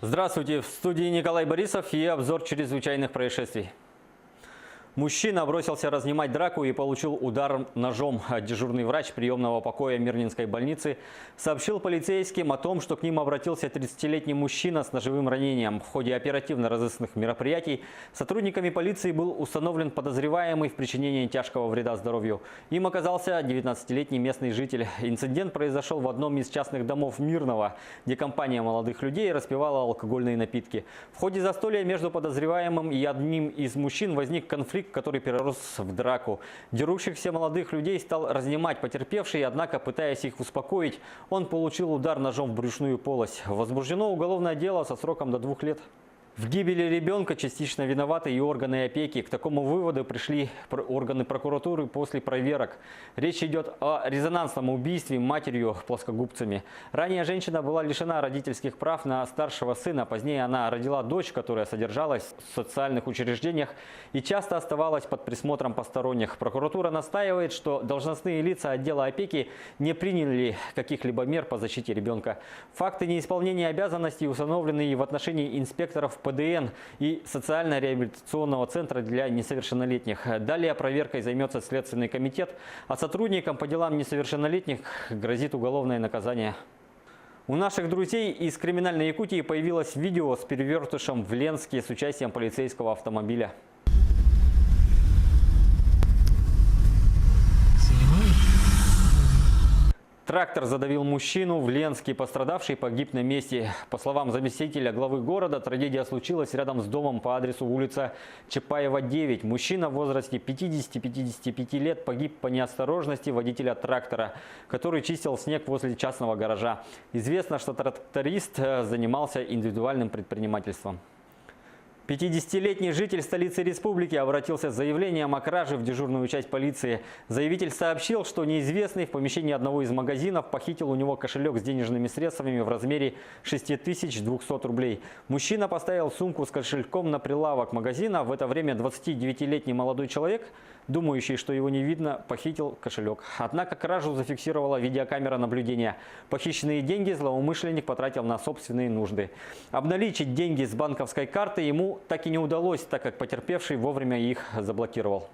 Здравствуйте, в студии Николай Борисов и обзор чрезвычайных происшествий. Мужчина бросился разнимать драку и получил удар ножом. Дежурный врач приемного покоя Мирнинской больницы сообщил полицейским о том, что к ним обратился 30-летний мужчина с ножевым ранением. В ходе оперативно-розыскных мероприятий сотрудниками полиции был установлен подозреваемый в причинении тяжкого вреда здоровью. Им оказался 19-летний местный житель. Инцидент произошел в одном из частных домов Мирного, где компания молодых людей распивала алкогольные напитки. В ходе застолья между подозреваемым и одним из мужчин возник конфликт, который перерос в драку. Дерущихся молодых людей стал разнимать потерпевший, однако, пытаясь их успокоить, он получил удар ножом в брюшную полость. Возбуждено уголовное дело со сроком до 2 лет. В гибели ребенка частично виноваты и органы опеки. К такому выводу пришли органы прокуратуры после проверок. Речь идет о резонансном убийстве матерью плоскогубцами. Ранее женщина была лишена родительских прав на старшего сына. Позднее она родила дочь, которая содержалась в социальных учреждениях и часто оставалась под присмотром посторонних. Прокуратура настаивает, что должностные лица отдела опеки не приняли каких-либо мер по защите ребенка. Факты неисполнения обязанностей установлены и в отношении инспекторов ПДН и социально-реабилитационного центра для несовершеннолетних. Далее проверкой займется Следственный комитет, а сотрудникам по делам несовершеннолетних грозит уголовное наказание. У наших друзей из криминальной Якутии появилось видео с перевертышем в Ленске с участием полицейского автомобиля. Трактор задавил мужчину в Ленске. Пострадавший погиб на месте. По словам заместителя главы города, трагедия случилась рядом с домом по адресу улица Чапаева, 9. Мужчина в возрасте 50-55 лет погиб по неосторожности водителя трактора, который чистил снег возле частного гаража. Известно, что тракторист занимался индивидуальным предпринимательством. 50-летний житель столицы республики обратился с заявлением о краже в дежурную часть полиции. Заявитель сообщил, что неизвестный в помещении одного из магазинов похитил у него кошелек с денежными средствами в размере 6200 рублей. Мужчина поставил сумку с кошельком на прилавок магазина. В это время 29-летний молодой человек, думающий, что его не видно, похитил кошелек. Однако кражу зафиксировала видеокамера наблюдения. Похищенные деньги злоумышленник потратил на собственные нужды. Обналичить деньги с банковской карты ему так и не удалось, так как потерпевший вовремя их заблокировал.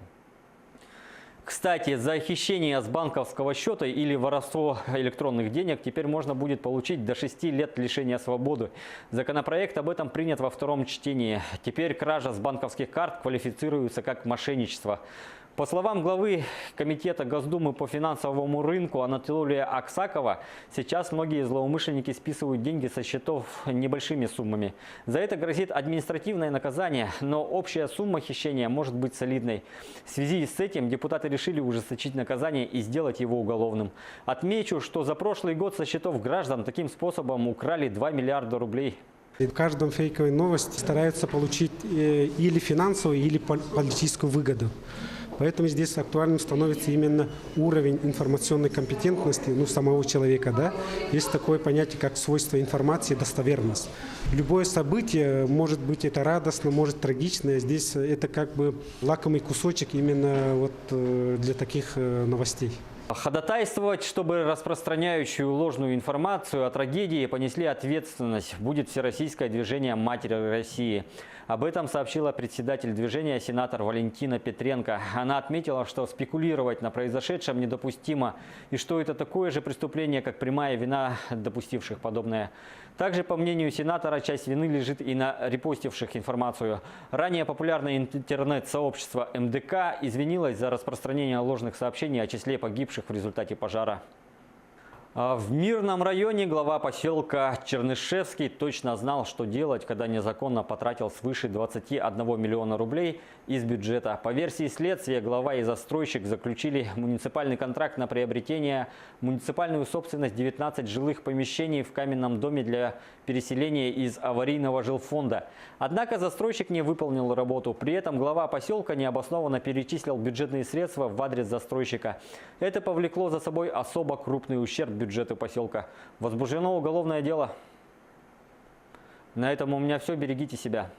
Кстати, за хищение с банковского счета или воровство электронных денег теперь можно будет получить до 6 лет лишения свободы. Законопроект об этом принят во втором чтении. Теперь кража с банковских карт квалифицируется как мошенничество. По словам главы Комитета Госдумы по финансовому рынку Анатолия Аксакова, сейчас многие злоумышленники списывают деньги со счетов небольшими суммами. За это грозит административное наказание, но общая сумма хищения может быть солидной. В связи с этим депутаты решили ужесточить наказание и сделать его уголовным. Отмечу, что за прошлый год со счетов граждан таким способом украли 2 миллиарда рублей. В каждом фейковой новости стараются получить или финансовую, или политическую выгоду. Поэтому здесь актуальным становится именно уровень информационной компетентности самого человека. Да? Есть такое понятие, как свойство информации, достоверность. Любое событие, может быть это радостно, может трагично. Здесь это как бы лакомый кусочек именно для таких новостей. Ходатайствовать, чтобы распространяющую ложную информацию о трагедии понесли ответственность, будет Всероссийское движение «Матери России». Об этом сообщила председатель движения сенатор Валентина Петренко. Она отметила, что спекулировать на произошедшем недопустимо и что это такое же преступление, как прямая вина допустивших подобное. Также, по мнению сенатора, часть вины лежит и на репостивших информацию. Ранее популярное интернет-сообщество МДК извинилось за распространение ложных сообщений о числе погибших в результате пожара. В Мирном районе глава поселка Чернышевский точно знал, что делать, когда незаконно потратил свыше 21 миллиона рублей из бюджета. По версии следствия, глава и застройщик заключили муниципальный контракт на приобретение муниципальную собственность 19 жилых помещений в каменном доме для переселения из аварийного жилфонда. Однако застройщик не выполнил работу. При этом глава поселка необоснованно перечислил бюджетные средства в адрес застройщика. Это повлекло за собой особо крупный ущерб бюджету поселка. Возбуждено уголовное дело. На этом у меня все. Берегите себя.